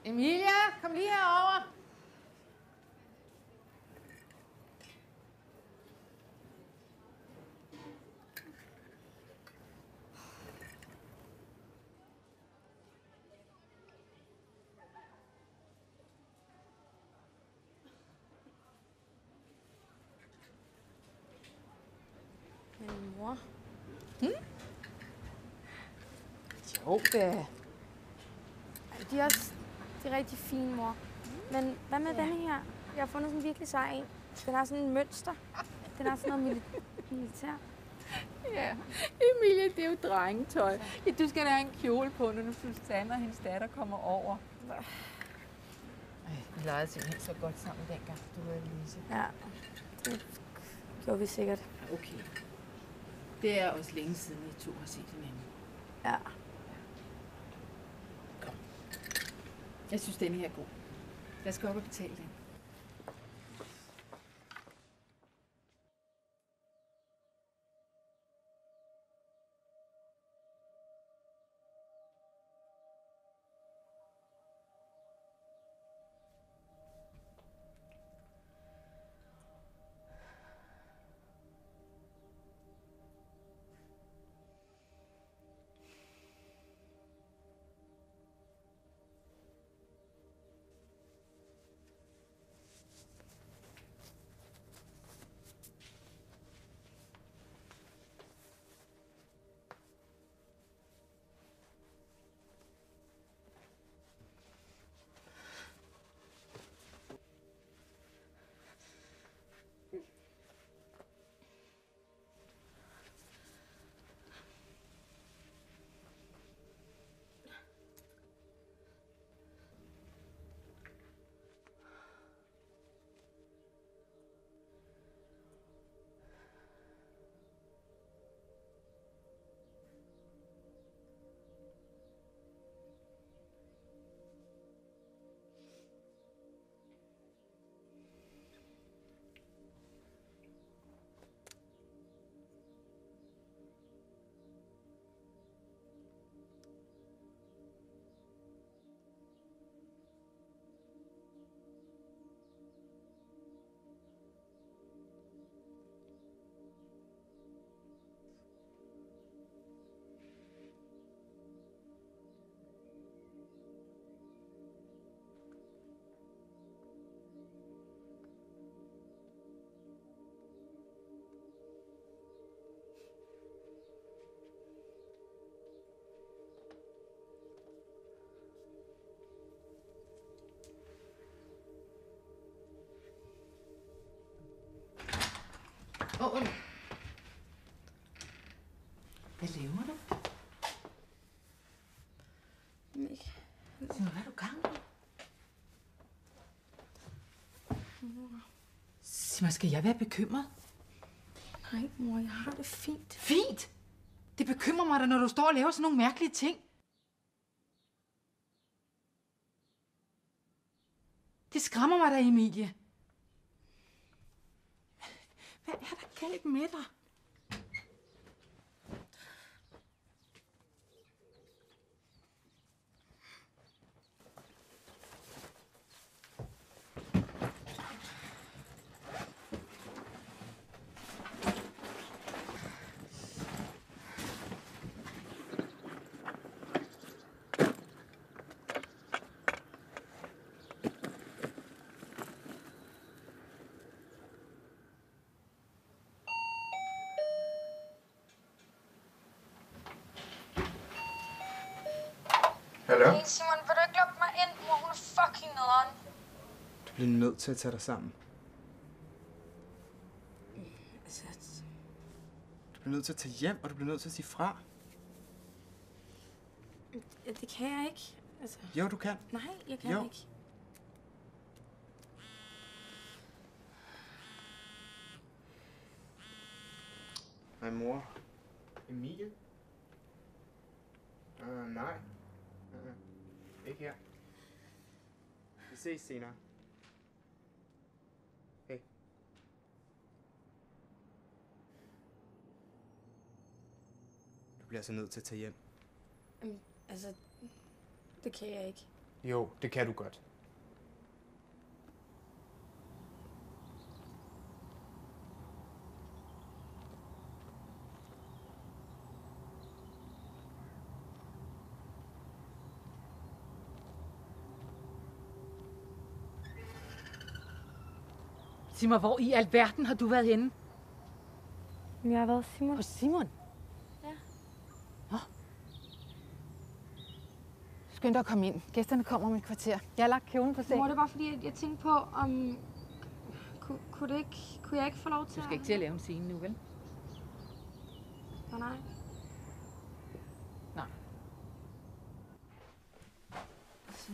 Emilia, kom lige herover. Men mor... Jo da. De er også de er rigtig fine, mor. Men hvad med denne her? Jeg har fundet sådan en virkelig sej en. Den har sådan en mønster. Den har sådan noget militær. Ja, Emilie, det er jo drengetøj. Ja, du skal da have en kjole på, når Susanne og hendes datter kommer over. Vi legede simpelthen så godt sammen dengang, du og Lise. Ja, det gjorde vi sikkert. Okay. Det er også længe siden, I to har set hinanden. Ja. Kom. Jeg synes, denne her er god. Lad os gå op og betale den. Hvad laver du? Hvad er du gang med? Sig mig, skal jeg være bekymret? Nej, mor, jeg har det fint. Fint? Det bekymrer mig da, når du står og laver sådan nogle mærkelige ting. Det skræmmer mig da, Emilie. Hvad er der galt med dig? Hallo? Hey Simon, vil du ikke lukke mig ind? Mor, hun er fucking nederen. Du bliver nødt til at tage dig sammen. Du bliver nødt til at tage hjem, og du bliver nødt til at sige fra. Ja, det kan jeg ikke. Altså... Jo, du kan. Nej, jeg kan ikke. Hej mor. Emilie? Nej. Ikke her. Vi ses senere. Hej. Du bliver altså nødt til at tage hjem. Altså, det kan jeg ikke. Jo, det kan du godt. Sig mig, hvor i alverden har du været henne? Jeg har været Simon. Hos Simon? Ja. Nå. Skynd dig at komme ind. Gæsterne kommer om et kvarter. Jeg har lagt kjolen på sengen. Mor, det var fordi, at jeg tænkte på, om... Kunne jeg ikke få lov til Du skal ikke til at lave en scene nu, vel? Nej. Nej. Så.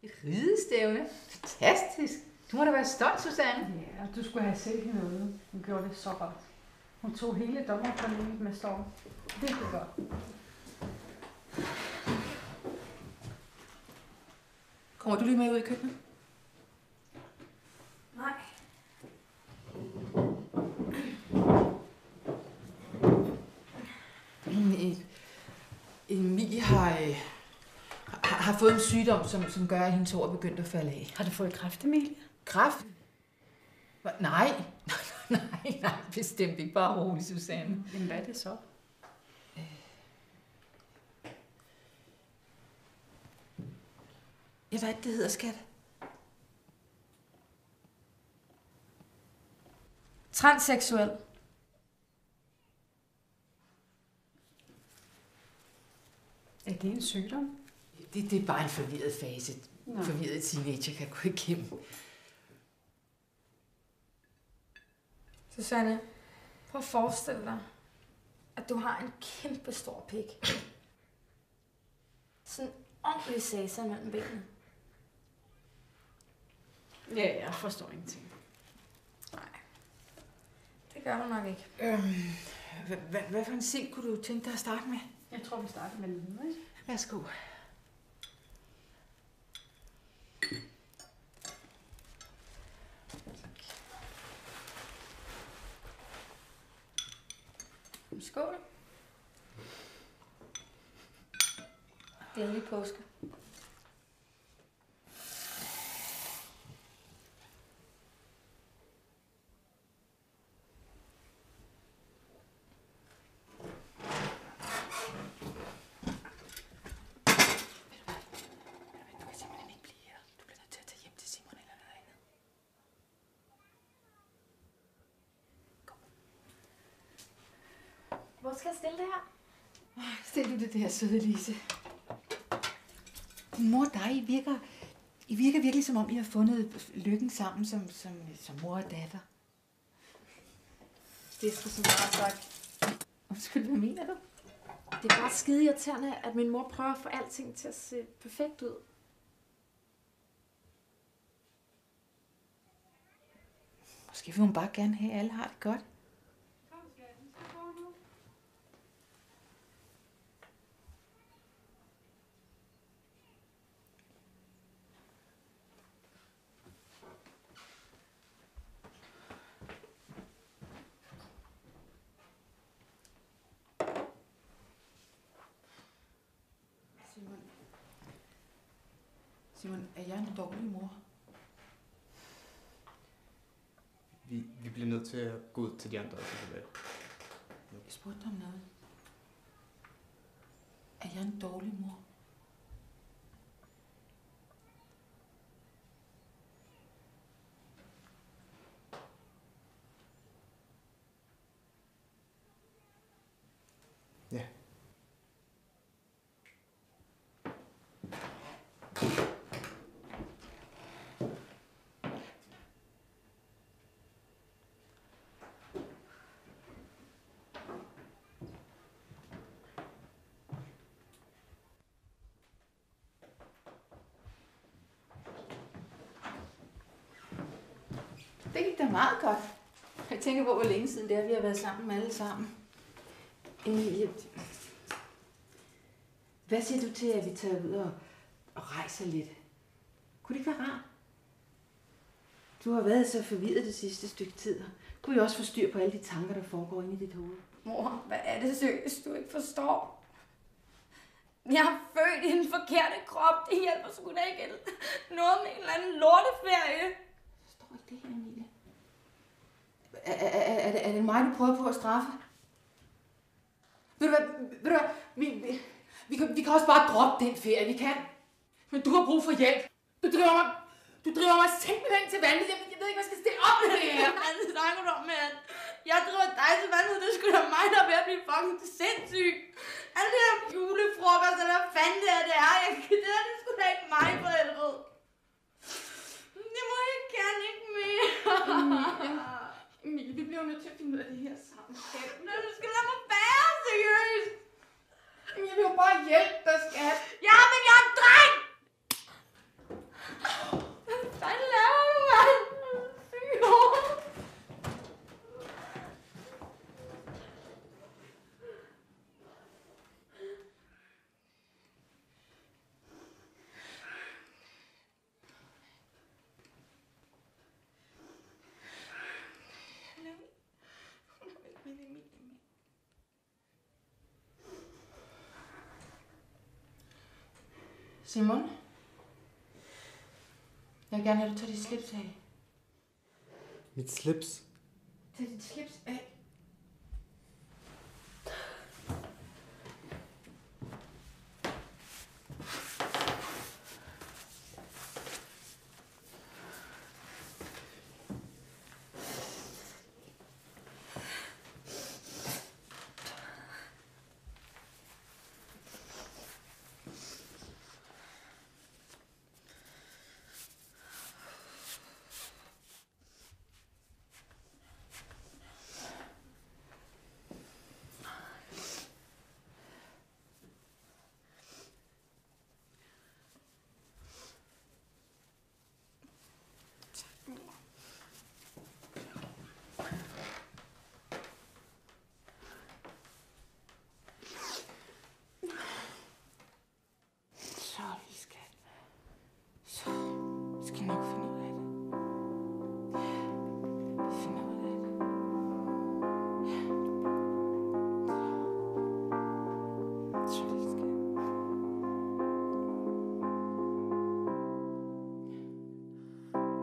Et ridestævne. Fantastisk. Du må da være stolt, Susanne. Ja, du skulle have set hende ude. Hun gjorde det så godt. Hun tog hele dommerpanelet med storm. Virkelig godt. Kommer du lige med ud i køkkenet? Nej. Emilie har fået en sygdom, som gør, at hendes hår er begyndt at falde af. Har du fået kræft, Emilie? Kræft? Nej. Nej, bestemt ikke. Bare rolig, Susanne. Jamen, hvad er det så? Ja, hvad er det hedder, skat? Transseksuel. Er det en sygdom? Det er bare en forvirret fase. En forvirret teenager kan gå igennem. Susanne, prøv at forestille dig, at du har en kæmpe stor pik. Sådan en ordentlig satan mellem benene. Ja, jeg forstår ingenting. Nej, det gør du nok ikke. Hvad for en scene kunne du tænke dig at starte med? Jeg tror, vi starter med den, ikke? Værsgo. Skål. Glædelig påske. Hvor skal jeg stille det her? Stil du det der, søde Lise. Din mor og dig, I virker virkelig som om, I har fundet lykken sammen som mor og datter. Det er sgu så meget sagt. Undskyld, hvad mener du? Det er bare skide irriterende, at min mor prøver at få alting til at se perfekt ud. Måske vil hun bare gerne have, at alle har det godt. Simon, er jeg en dårlig mor? Vi bliver nødt til at gå ud til de andre. Jeg spurgte dig om noget. Er jeg er en dårlig mor. Ja. Det gik da meget godt. Jeg tænker på, hvor længe siden det er, vi har været sammen med alle sammen. Emilie, hvad siger du til, at vi tager ud og rejser lidt? Kunne det ikke være rart? Du har været så forvirret det sidste stykke tid. Kunne vi også få styr på alle de tanker, der foregår inde i dit hoved? Mor, hvad er det seriøst, du ikke forstår? Jeg er født i en forkerte krop. Det hjælper sgu da ikke noget med en eller anden lorteferie. Jeg forstår ikke det her, Emilie. Er det mig, du prøver på at straffe? Ved du hvad? Vi kan også bare droppe den ferie, vi kan. Men du har brug for hjælp. Du driver mig simpelthen til vandet. Jeg ved ikke, hvad jeg skal stille op med det her. Hvad snakker du om, mand? Jeg driver dig til vandet. Det skulle da mig, der er ved at blive fucking sindssyg. Alle de her julefrokost, eller hvad fanden det er. Det er sgu da ikke mig, for helvede. Det må jeg gerne ikke mere. Emilie, vi bliver nødt til at finde ud af det her sammen. Nå, du skal lade mig være, seriøst. Men jeg vil jo bare hjælpe dig, skat. Ja, men jeg er en dreng! Hvad fanden laver du, mand? Simon? Jeg vil gerne have, at du tager dit slips af. Mit slips? Tag dit slips af.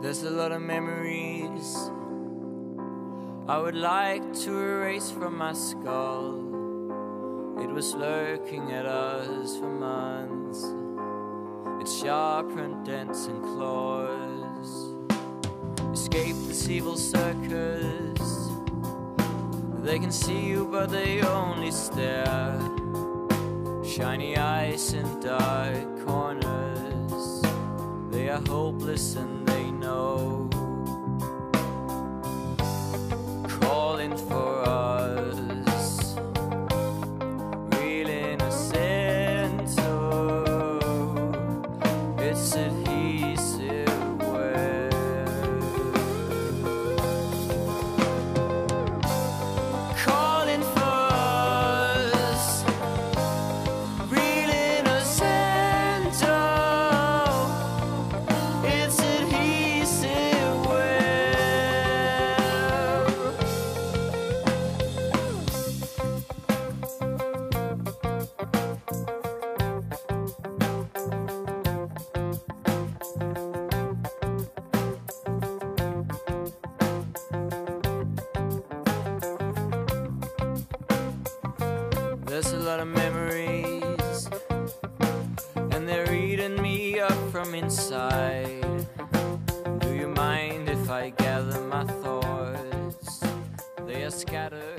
There's a lot of memories I would like to erase from my skull. It was lurking at us for months. Its sharpened dents and claws. Escape this evil circus. They can see you but they only stare. Shiny eyes in dark corners. They are hopeless and they know. Calling for us. Real innocent. It's adhesive wear. Calling for us. Real innocent. It's adhesive wear. There's a lot of memories and they're eating me up from inside. Do you mind if I gather my thoughts? They are scattered